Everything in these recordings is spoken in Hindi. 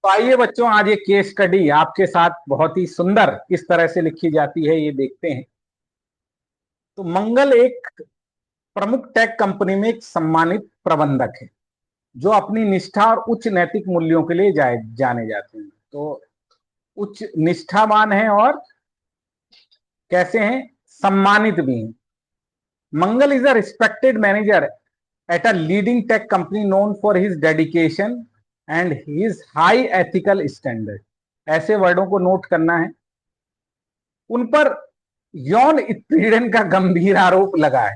तो आइए बच्चों, आज ये केस स्टडी आपके साथ बहुत ही सुंदर किस तरह से लिखी जाती है ये देखते हैं। तो मंगल एक प्रमुख टेक कंपनी में एक सम्मानित प्रबंधक है जो अपनी निष्ठा और उच्च नैतिक मूल्यों के लिए जाने जाते हैं। तो उच्च निष्ठावान है और कैसे हैं, सम्मानित भी हैं। Mangal is a respected manager at a leading tech company known for his dedication and his high ethical standard। ऐसे वर्डों को नोट करना है। उन पर यौन उत्पीड़न का गंभीर आरोप लगा है।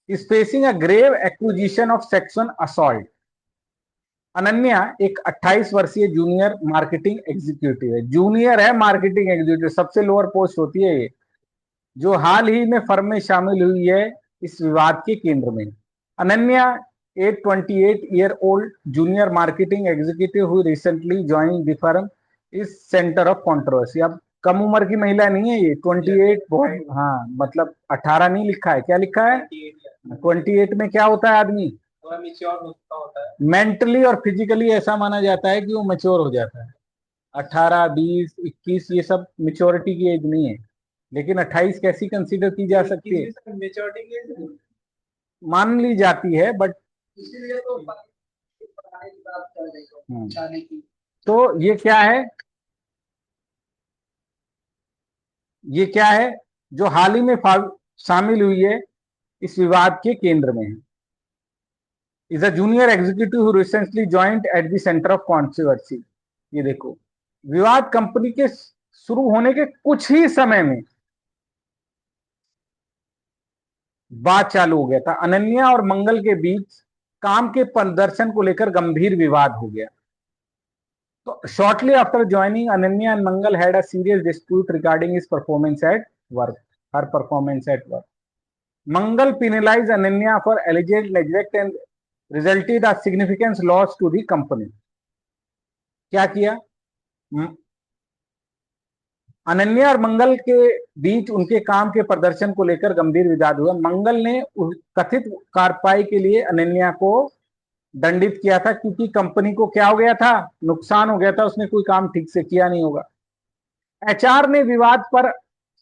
is facing a grave accusation of sexual assault। Ananya एक 28 वर्षीय जूनियर मार्केटिंग एग्जीक्यूटिव है। जूनियर है मार्केटिंग एग्जीक्यूटिव, सबसे लोअर पोस्ट होती है ये, जो हाल ही में फर्म में शामिल हुई है इस विवाद के केंद्र में। Ananya, a 28-year-old junior marketing executive who recently joined the firm, is center of controversy। अब कम उम्र की महिला नहीं है ये, 28 बहुत, हाँ मतलब 18 नहीं लिखा है, क्या लिखा है 28 में क्या होता है आदमी, मेंटली और फिजिकली ऐसा माना जाता है कि वो मेच्योर हो जाता है। 18, 20, 21 ये सब मेच्योरिटी की एज नहीं है, लेकिन 28 कैसी कंसीडर की जा सकती है, मेच्योरिटी मान ली जाती है, बट इसीलिए तो तो ये क्या है जो हाल ही में शामिल हुई है इस विवाद के केंद्र में है। Is a junior executive who recently joint at the centre of controversy. ये देखो, विवाद कंपनी के शुरू होने के कुछ ही समय में बात चालू हो गया था। अनन्या और मंगल के बीच काम के प्रदर्शन को लेकर गंभीर विवाद हो गया। तो shortly after joining, Ananya and Mangal had a serious dispute regarding his performance at work, her performance at work। Mangal penalized Ananya for alleged neglect and resulted a significant loss to the company। क्या किया, अनन्या और मंगल के बीच उनके काम के प्रदर्शन को लेकर गंभीर विवाद हुआ। मंगल ने कथित कार्रवाई के लिए अनन्या को दंडित किया था क्योंकि कंपनी को क्या हो गया था, नुकसान हो गया था, उसने कोई काम ठीक से किया नहीं होगा। एचआर ने विवाद पर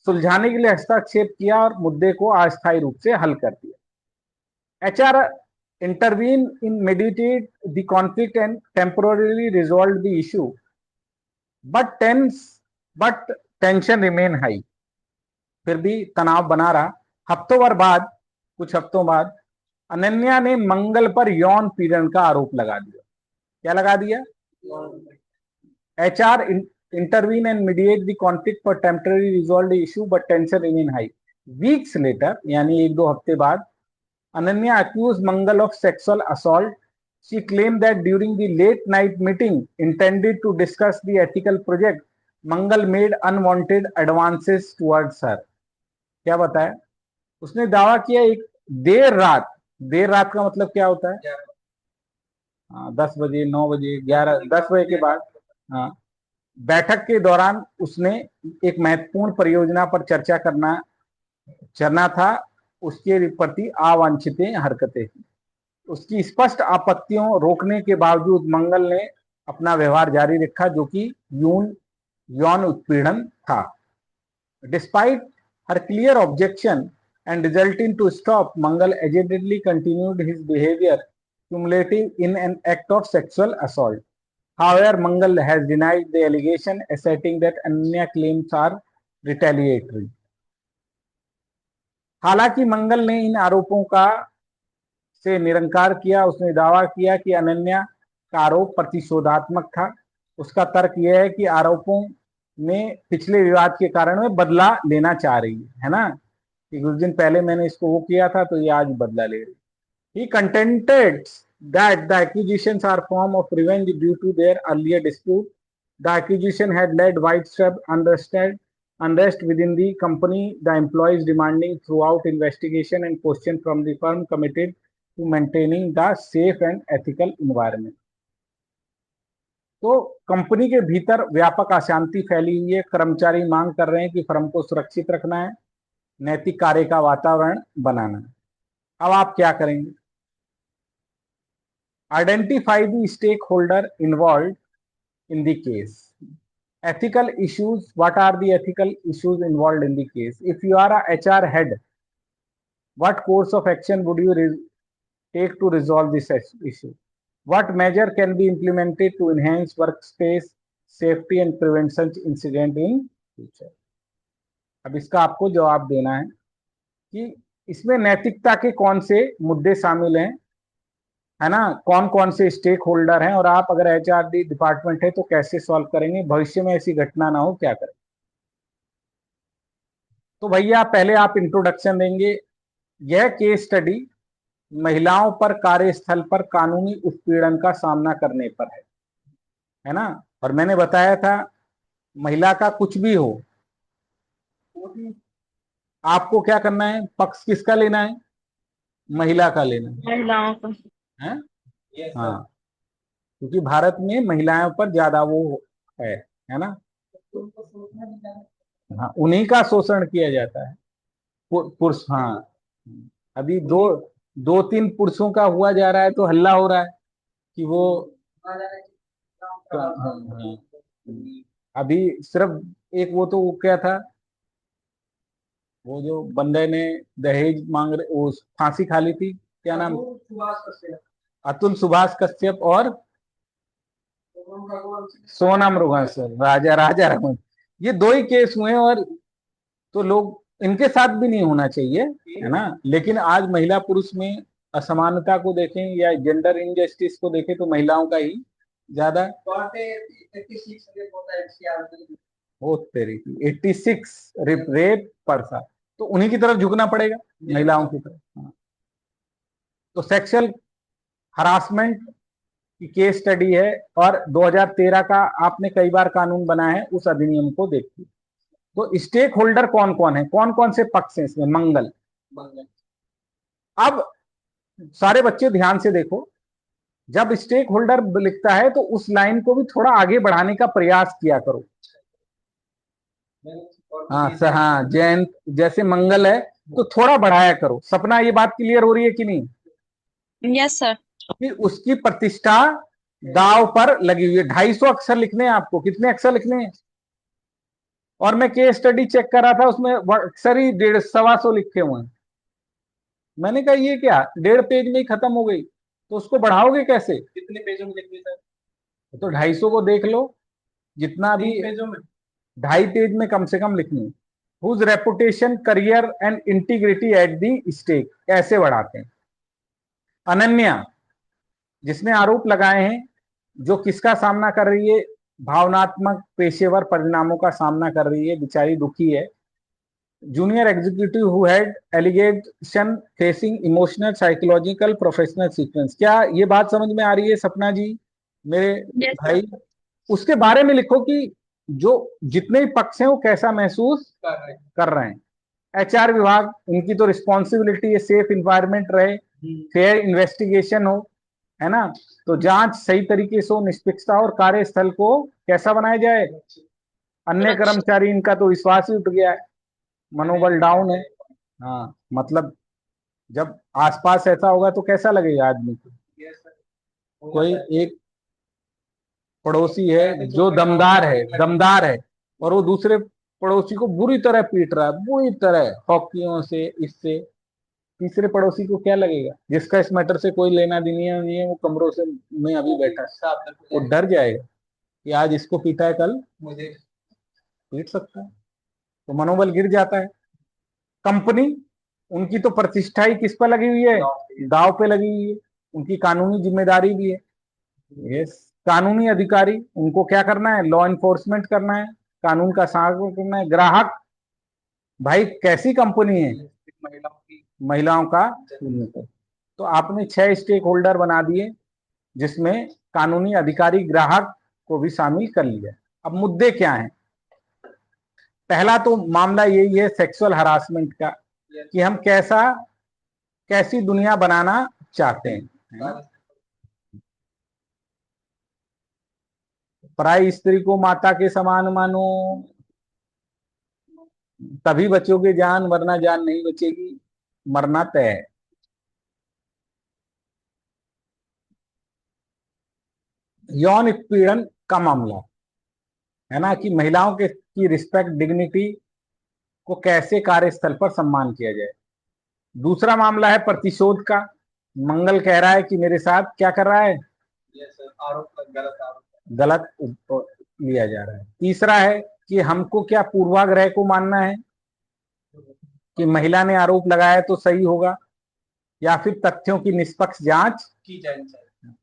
सुलझाने के लिए हस्तक्षेप किया और मुद्दे को अस्थायी रूप से हल कर दिया। HR intervene in mediated the conflict and temporarily resolved the issue, but tension remain high। फिर भी तनाव बना रहा। कुछ हफ्तों बाद अनन्या ने मंगल पर यौन पीड़न का आरोप लगा दिया। क्या लगा दिया, HR intervene and mediate the conflict for temporarily resolve the issue but tension remain high। weeks later, यानी 1-2 हफ्ते बाद, Ananya accused Mangal of sexual assault। She claimed that during the late night meeting intended to discuss the ethical project, Mangal made unwanted advances towards her। क्या बताया, उसने दावा किया एक देर रात का मतलब क्या होता है, 10 बजे, 9 बजे, 11, 10 बजे के बाद, हाँ, बैठक के दौरान उसने एक महत्वपूर्ण परियोजना पर चर्चा करना था, उसके प्रति अवांछित हरकतें की। उसकी स्पष्ट आपत्तियों रोकने के बावजूद मंगल ने अपना व्यवहार जारी रखा जो कि यौन उत्पीड़न था। Despite her clear objection and resulting to stop, Mangal allegedly continued his behavior cumulative in an act of sexual assault। However, Mangal has denied the allegation, asserting that Ananya claims are retaliatory। हालांकि मंगल ने इन आरोपों का से निरंकार किया। उसने दावा किया कि अनन्या का आरोप प्रतिशोधात्मक था। उसका तर्क यह है कि आरोपों में पिछले विवाद के कारण में बदला लेना चाह रही है ना, कि कुछ दिन पहले मैंने इसको वो किया था तो ये आज बदला ले रही। He contended that the accusations are form of revenge due to their earlier dispute। The accusation had led widespread unrest within the company, the employees demanding throughout investigation and question from the firm committed to maintaining the safe and ethical environment। तो कंपनी के भीतर व्यापक अशांति फैली हुई है। कर्मचारी मांग कर रहे हैं कि फर्म को सुरक्षित रखना है, नैतिक कार्य का वातावरण बनाना है। अब आप क्या करेंगे, identify the stakeholder involve. in the case. Ethical issues. What are the ethical issues involved in the case? If you are a HR head, what course of action would you take to resolve this issue? What measure can be implemented to enhance workspace safety and prevent such incident in future? अब इसका आपको जवाब देना है कि इसमें नैतिकता के कौन से मुद्दे शामिल हैं, है ना, कौन कौन से स्टेक होल्डर हैं, और आप अगर एचआरडी डिपार्टमेंट है तो कैसे सॉल्व करेंगे, भविष्य में ऐसी घटना ना हो क्या करें। तो भैया पहले आप इंट्रोडक्शन देंगे। यह केस स्टडी महिलाओं पर कार्यस्थल पर कानूनी उत्पीड़न का सामना करने पर है ना। और मैंने बताया था महिला का कुछ भी हो, आपको क्या करना है, पक्ष किसका लेना है, महिला का लेना है, महिलाओं का है। हाँ, क्योंकि भारत में महिलाओं पर ज्यादा वो है ना। हाँ, उन्हीं का शोषण किया जाता है, पुरुष। हाँ, अभी दो दो तीन पुरुषों का हुआ जा रहा है तो हल्ला हो रहा है कि वो हाँ, अभी सिर्फ एक वो तो वो क्या था, वो जो बंदे ने दहेज मांग रहे, वो फांसी खा ली थी, क्या नाम, अतुल सुभाष कश्यप और सोनम रघुवंशी, राजा राजा रघुवंशी, ये दो ही केस हुए। और तो लोग, इनके साथ भी नहीं होना चाहिए, है ना। लेकिन आज महिला पुरुष में असमानता को देखें या जेंडर इनजस्टिस को देखें तो महिलाओं का ही ज्यादा। ओ तेरी 86 रेप पर साल, तो उन्हीं की तरफ झुकना पड़ेगा, महिलाओं की तरफ। हाँ। तो सेक्सुअल हरासमेंट की केस स्टडी है, और 2013 का आपने कई बार कानून बना है, उस अधिनियम को देखिए। तो स्टेक होल्डर कौन कौन है, कौन कौन से पक्ष हैं इसमें, मंगल। अब सारे बच्चे ध्यान से देखो, जब स्टेक होल्डर लिखता है तो उस लाइन को भी थोड़ा आगे बढ़ाने का प्रयास किया करो। हाँ सर, हाँ जयंत जैसे मंगल है तो थोड़ा बढ़ाया करो। सपना, ये बात क्लियर हो रही है कि नहीं? Yes sir. कि उसकी प्रतिष्ठा दाव पर लगी हुई है। 250 अक्षर लिखने हैं आपको, कितने अक्षर लिखने हैं? और मैं केस स्टडी चेक कर रहा था, उसमें अक्षर ही 150 लिखे हुए हैं। मैंने कहा ये क्या, 1.5 पेज में ही खत्म हो गई, तो उसको बढ़ाओगे कैसे? कितने पेजों में लिखनी सर? तो 250 को देख लो, जितना भी पेजों में 2.5 पेज में कम से कम लिखनी। Whose reputation career and integrity at the stake, ऐसे बढ़ाते हैं। अनन्या, जिसने आरोप लगाए हैं, जो किसका सामना कर रही है, भावनात्मक पेशेवर परिणामों का सामना कर रही है, बेचारी दुखी है। Junior executive who had allegation facing emotional psychological professional sequence. क्या ये बात समझ में आ रही है सपना जी, मेरे भाई? उसके बारे में लिखो कि जो जितने भी पक्ष हैं वो कैसा महसूस कर रहे हैं। एचआर विभाग, उनकी तो रिस्पॉन्सिबिलिटी है सेफ इन्वायरमेंट रहे, फेयर इन्वेस्टिगेशन हो, है ना। तो जांच सही तरीके से हो, निष्पक्षता, और कार्यस्थल को कैसा बनाया जाए। अन्य कर्मचारी, इनका तो विश्वास ही उठ गया है, मनोबल डाउन है। हाँ, मतलब जब आसपास ऐसा होगा तो कैसा लगेगा आदमी को। कोई एक पड़ोसी है जो दमदार है और वो दूसरे पड़ोसी को बुरी तरह पीट रहा है, बुरी तरह, हॉकियों से, इससे। तीसरे पड़ोसी को क्या लगेगा, जिसका इस मैटर से कोई लेना देना नहीं है, वो कमरों से में अभी बैठा है, वो डर जाएगा कि आज इसको पीटा है, कल मुझे पीट सकता है, तो मनोबल गिर जाता है। कंपनी, उनकी तो प्रतिष्ठा ही किस पर लगी हुई है, दाव पे लगी हुई है, उनकी कानूनी जिम्मेदारी भी है। यस, कानूनी अधिकारी, उनको क्या करना है, लॉ इन्फोर्समेंट करना है, कानून का शासन करना है। ग्राहक, भाई कैसी कंपनी है, महिलाओं का। तो आपने 6 स्टेक होल्डर बना दिए, जिसमें कानूनी अधिकारी, ग्राहक को भी शामिल कर लिया। अब मुद्दे क्या हैं? पहला तो मामला यही है सेक्सुअल हरासमेंट का, कि हम कैसी दुनिया बनाना चाहते हैं। पराई स्त्री को माता के समान मानो, तभी बचोगे जान, वरना जान नहीं बचेगी, मरना तय है। यौन उत्पीड़न का मामला है ना, कि महिलाओं के की रिस्पेक्ट डिग्निटी को कैसे कार्यस्थल पर सम्मान किया जाए। दूसरा मामला है प्रतिशोध का। मंगल कह रहा है कि मेरे साथ क्या कर रहा है, गलत लिया जा रहा है। तीसरा है कि हमको क्या पूर्वाग्रह को मानना है कि महिला ने आरोप लगाया तो सही होगा, या फिर तथ्यों की निष्पक्ष जांच की जानी चाहिए।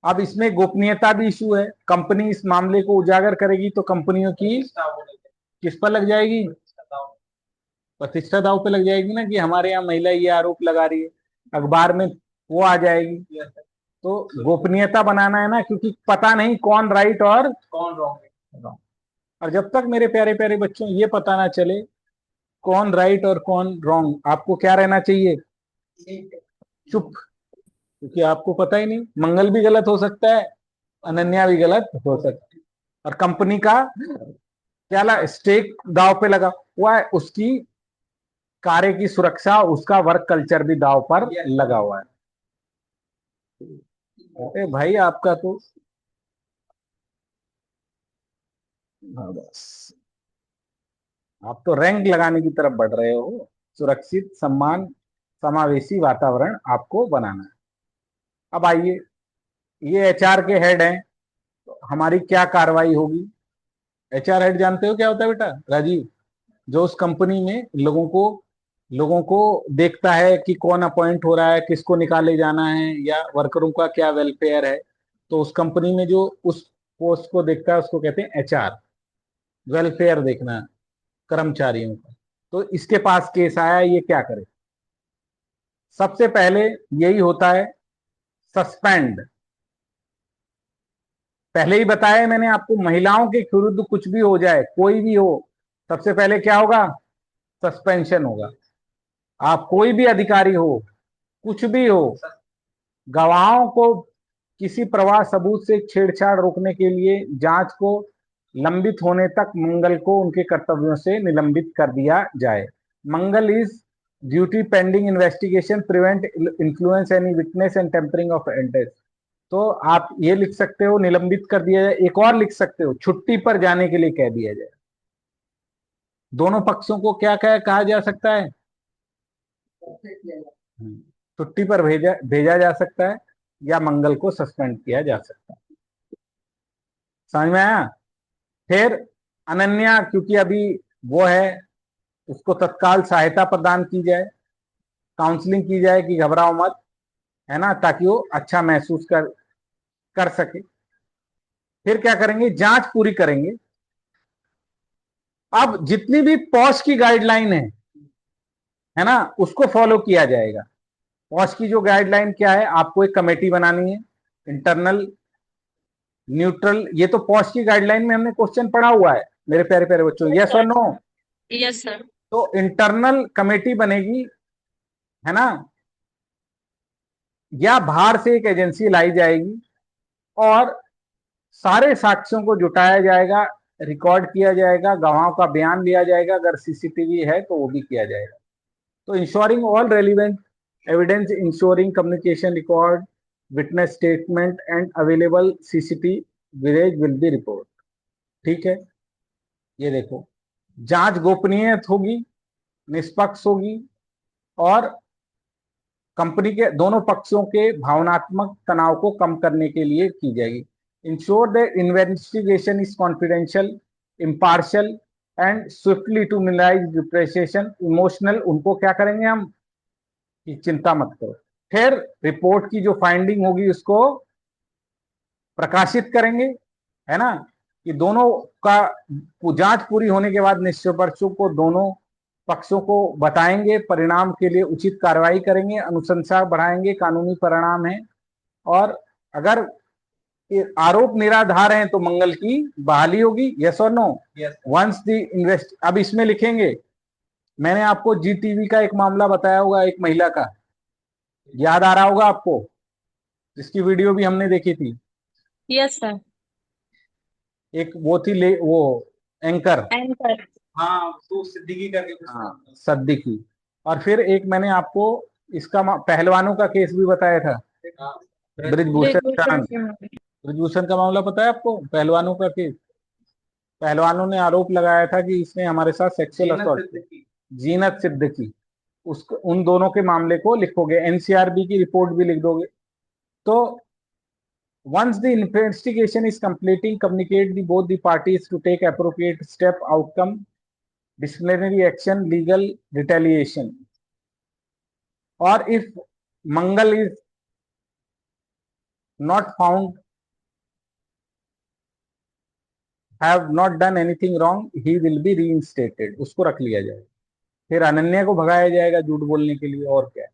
अब इसमें गोपनीयता भी इशू है। कंपनी इस मामले को उजागर करेगी तो कंपनियों की किस पर लग जाएगी, प्रतिष्ठा दांव पे लग जाएगी ना, कि हमारे यहाँ महिला ये आरोप लगा रही है, अखबार में वो आ जाएगी। तो गोपनीयता बनाना है ना, क्योंकि पता नहीं कौन राइट और कौन रॉन्ग। और जब तक मेरे प्यारे प्यारे बच्चों ये पता ना चले कौन राइट और कौन रॉन्ग, आपको क्या रहना चाहिए, चुप। क्योंकि आपको पता ही नहीं, मंगल भी गलत हो सकता है, अनन्या भी गलत हो सकती है, और कंपनी का क्या स्टेक दाव पे लगा हुआ है, उसकी कार्य की सुरक्षा, उसका वर्क कल्चर भी दाव पर लगा हुआ है। अरे भाई आपका तो बस, आप तो रैंक लगाने की तरफ बढ़ रहे हो। सुरक्षित, सम्मान, समावेशी वातावरण आपको बनाना है। अब आइए, ये एचआर के हेड हैं, तो हमारी क्या कार्रवाई होगी। एचआर हेड जानते हो क्या होता है बेटा, राजीव? जो उस कंपनी में लोगों को देखता है कि कौन अपॉइंट हो रहा है, किसको निकाले जाना है, या वर्करों का क्या वेलफेयर है। तो उस कंपनी में जो उस पोस्ट को देखता है उसको कहते हैं एचआर, वेलफेयर देखना कर्मचारियों का। तो इसके पास केस आया, ये क्या करे? सबसे पहले यही होता है, सस्पेंड। पहले ही बताया मैंने आपको, महिलाओं के विरुद्ध कुछ भी हो जाए, कोई भी हो, सबसे पहले क्या होगा, सस्पेंशन होगा। आप कोई भी अधिकारी हो, कुछ भी हो, गवाहों को किसी प्रमाण सबूत से छेड़छाड़ रोकने के लिए जांच को लंबित होने तक मंगल को उनके कर्तव्यों से निलंबित कर दिया जाए। Mangal is duty pending investigation prevent influence any witness and tampering of entries. तो आप ये लिख सकते हो निलंबित कर दिया जाए, एक और लिख सकते हो छुट्टी पर जाने के लिए कह दिया जाए। दोनों पक्षों को क्या कहा जा सकता है, छुट्टी पर भेजा भेजा जा सकता है, या मंगल को सस्पेंड किया जा सकता है। समझ में आया? फिर अनन्या, क्योंकि अभी वो है, उसको तत्काल सहायता प्रदान की जाए, काउंसलिंग की जाए कि घबराओ मत, है ना, ताकि वो अच्छा महसूस कर सके। फिर क्या करेंगे, जांच पूरी करेंगे। अब जितनी भी पॉश की गाइडलाइन है ना, उसको फॉलो किया जाएगा। पॉश की जो गाइडलाइन क्या है, आपको एक कमेटी बनानी है, इंटरनल न्यूट्रल। ये तो पॉश की गाइडलाइन में हमने क्वेश्चन पढ़ा हुआ है मेरे प्यारे प्यारे बच्चों, यस और नो? Yes sir. तो इंटरनल कमेटी बनेगी, है ना, या बाहर से एक एजेंसी लाई जाएगी, और सारे साक्ष्यों को जुटाया जाएगा, रिकॉर्ड किया जाएगा, गवाहों का बयान लिया जाएगा, अगर सीसीटीवी है तो वो भी किया जाएगा। तो ensuring all relevant evidence, ensuring communication record, witness statement and available CCTV village will be report. ठीक है, ये देखो, जांच गोपनीय होगी, निष्पक्ष होगी, और कंपनी के दोनों पक्षों के भावनात्मक तनाव को कम करने के लिए की जाएगी। Ensure the investigation is confidential, impartial and swiftly to minimise depreciation emotional. उनको क्या करेंगे हम, कि चिंता मत करो। फिर रिपोर्ट की जो फाइंडिंग होगी उसको प्रकाशित करेंगे, है ना, कि दोनों का जांच पूरी होने के बाद निष्पक्षों को, दोनों पक्षों को बताएंगे, परिणाम के लिए उचित कार्रवाई करेंगे, अनुशंसा बढ़ाएंगे, कानूनी परिणाम है। और अगर आरोप निराधार हैं तो मंगल की बहाली होगी, यस और नो? वंस द इन्वेस्ट, अब इसमें लिखेंगे, मैंने आपको जी टीवी का एक मामला बताया होगा, एक महिला का, याद आ रहा होगा आपको, जिसकी वीडियो भी हमने देखी थी। Yes sir. एक वो थी वो एंकर, एंकर। हाँ, तो सिद्दीकी करके कुछ, हाँ, सिद्दीकी। और फिर एक मैंने आपको इसका पहलवानों का केस भी बताया था, ब्रिजभूषण ब्रिजभूषण शरण। सिंह। ब्रजभूषण का मामला पता है आपको? पहलवानों का केस, पहलवानों ने आरोप लगाया था कि इसने हमारे साथ सेक्सुअल असॉल्ट, जीनत सिद्दीकी, उस उन दोनों के मामले को लिखोगे, एनसीआरबी की रिपोर्ट भी लिख दोगे। तो once the investigation is completing, communicate the both the parties to take appropriate step, outcome, disciplinary action, legal retaliation. Or if Mangal is not found have not done anything wrong, he will be reinstated. उसको रख लिया जाएगा, फिर अनन्या को भगाया जाएगा झूठ बोलने के लिए, और क्या।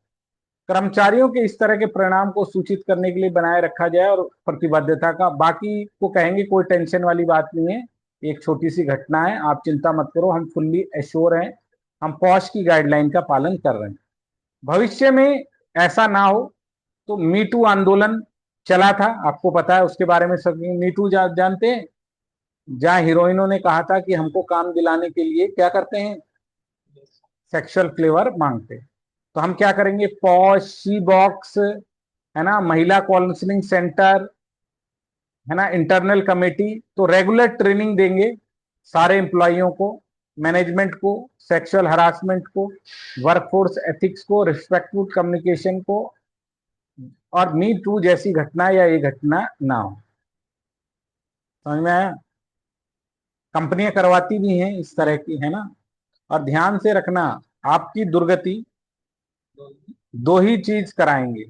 कर्मचारियों के इस तरह के परिणाम को सूचित करने के लिए बनाए रखा जाए और प्रतिबद्धता का, बाकी को कहेंगे कोई टेंशन वाली बात नहीं है, एक छोटी सी घटना है, आप चिंता मत करो, हम फुल्ली एश्योर हैं, हम पॉश की गाइडलाइन का पालन कर रहे हैं। भविष्य में ऐसा ना हो तो मीटू आंदोलन चला था, आपको पता है उसके बारे में, सब मीटू जानते हैं, जहां हीरोइनों ने कहा था कि हमको काम दिलाने के लिए क्या करते हैं, सेक्सुअल फ्लेवर मांगते हैं। तो हम क्या करेंगे, पॉश, शी बॉक्स है ना, महिला काउंसलिंग सेंटर है ना, इंटरनल कमेटी, तो रेगुलर ट्रेनिंग देंगे सारे एम्प्लॉइयों को, मैनेजमेंट को, सेक्सुअल हरासमेंट को, वर्कफोर्स एथिक्स को, रिस्पेक्टफुल कम्युनिकेशन को, और मी टू जैसी घटना या ये घटना ना हो। समझ में आया? कंपनियां करवाती भी हैं इस तरह की, है ना। और ध्यान से रखना, आपकी दुर्गति दो ही चीज कराएंगे,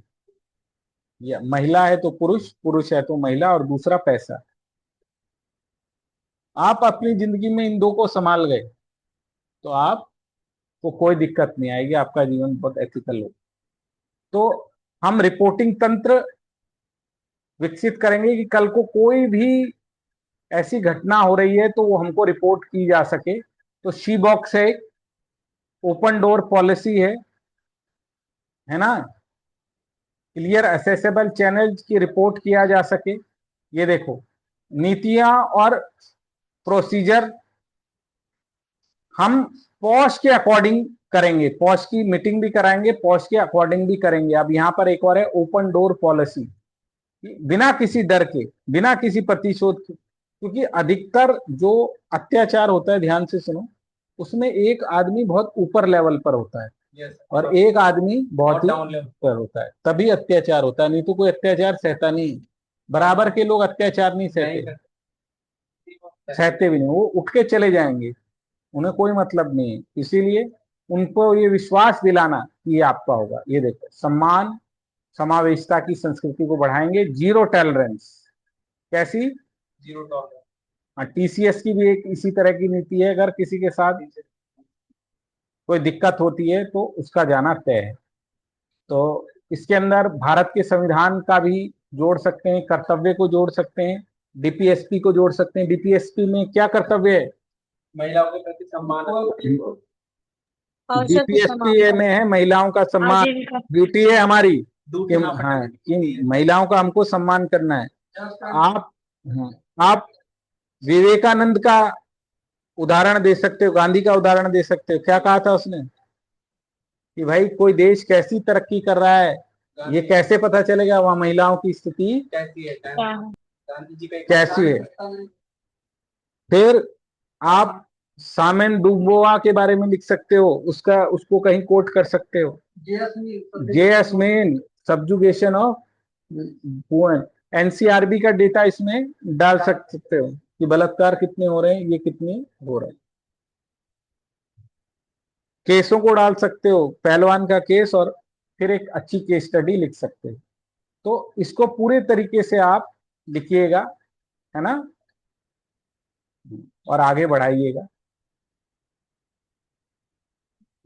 या महिला है तो पुरुष, पुरुष है तो महिला, और दूसरा पैसा। आप अपनी जिंदगी में इन दो को संभाल गए तो आपको कोई दिक्कत नहीं आएगी, आपका जीवन बहुत एथिकल हो। तो हम रिपोर्टिंग तंत्र विकसित करेंगे कि कल को कोई भी ऐसी घटना हो रही है तो वो हमको रिपोर्ट की जा सके। तो शी बॉक्स है, ओपन डोर पॉलिसी है ना, क्लियर एसेसेबल चैनल की रिपोर्ट किया जा सके। ये देखो, नीतियां और प्रोसीजर हम पॉश के अकॉर्डिंग करेंगे, पॉश की मीटिंग भी कराएंगे, पॉश के अकॉर्डिंग भी करेंगे। अब यहाँ पर एक और है, ओपन डोर पॉलिसी, बिना किसी डर के, बिना किसी प्रतिशोध के, क्योंकि अधिकतर जो अत्याचार होता है, ध्यान से सुनो, उसमें एक आदमी बहुत ऊपर लेवल पर होता है, और एक आदमी बहुत ही डाउन लेवल पर होता है, तभी अत्याचार होता है, नहीं तो कोई अत्याचार सहता नहीं। बराबर के लोग अत्याचार नहीं सहते, सहते भी नहीं, वो उठ के चले जाएंगे, उन्हें कोई मतलब नहीं है। इसीलिए उनको ये विश्वास दिलाना कि ये आपका होगा। ये देखो, सम्मान समावेशिता की संस्कृति को बढ़ाएंगे, जीरो टॉलरेंस। कैसी? Zero tolerance. हाँ, टीसीएस की भी एक इसी तरह की नीति है, अगर किसी के साथ कोई दिक्कत होती है तो उसका जाना तय है। तो इसके अंदर भारत के संविधान का भी जोड़ सकते हैं, कर्तव्य को जोड़ सकते हैं, डीपीएसपी को जोड़ सकते हैं। डीपीएसपी में क्या कर्तव्य है? महिलाओं के प्रति सम्मान। डीपीएसपी में है महिलाओं का सम्मान, ड्यूटी है हमारी कि हाँ, कि महिलाओं का हमको सम्मान करना है। आप आप विवेकानंद का उदाहरण दे सकते हो, गांधी का उदाहरण दे सकते हो। क्या कहा था उसने कि भाई कोई देश कैसी तरक्की कर रहा है, ये कैसे पता चलेगा, वहां महिलाओं की स्थिति कैसी है, कैसी है। फिर आप सामेन डुबोआ के बारे में लिख सकते हो, उसको कहीं कोट कर सकते हो, जेएसमीन सब्जुगेशन ऑफ वुमेन। एनसीआरबी का डेटा इसमें डाल सकते हो कि बलात्कार कितने हो रहे हैं, ये कितने हो रहे हैं। केसों को डाल सकते हो, पहलवान का केस, और फिर एक अच्छी केस स्टडी लिख सकते हो। तो इसको पूरे तरीके से आप लिखिएगा, है ना, और आगे बढ़ाइएगा।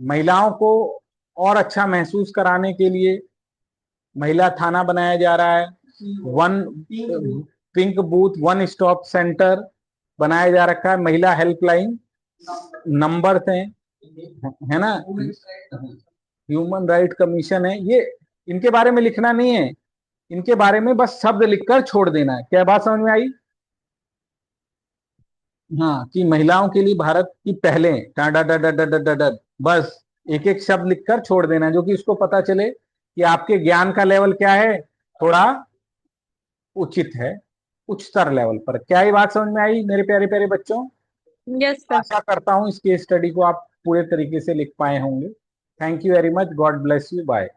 महिलाओं को और अच्छा महसूस कराने के लिए महिला थाना बनाया जा रहा है, one pink booth, one stop centre बनाया जा रखा है, महिला हेल्पलाइन नंबर है ना, ह्यूमन राइट कमीशन है। ये इनके बारे में लिखना नहीं है, इनके बारे में बस शब्द लिखकर छोड़ देना है। क्या बात समझ में आई? हाँ, कि महिलाओं के लिए भारत की पहले बस एक एक शब्द लिखकर छोड़ देना है, जो कि उसको पता चले कि आपके ज्ञान का लेवल क्या है, थोड़ा उचित है। उच्चतर लेवल पर। क्या ये बात समझ में आई मेरे प्यारे प्यारे बच्चों? Yes sir. आशा करता हूं इस केस स्टडी को आप पूरे तरीके से लिख पाए होंगे। Thank you very much, God bless you, bye.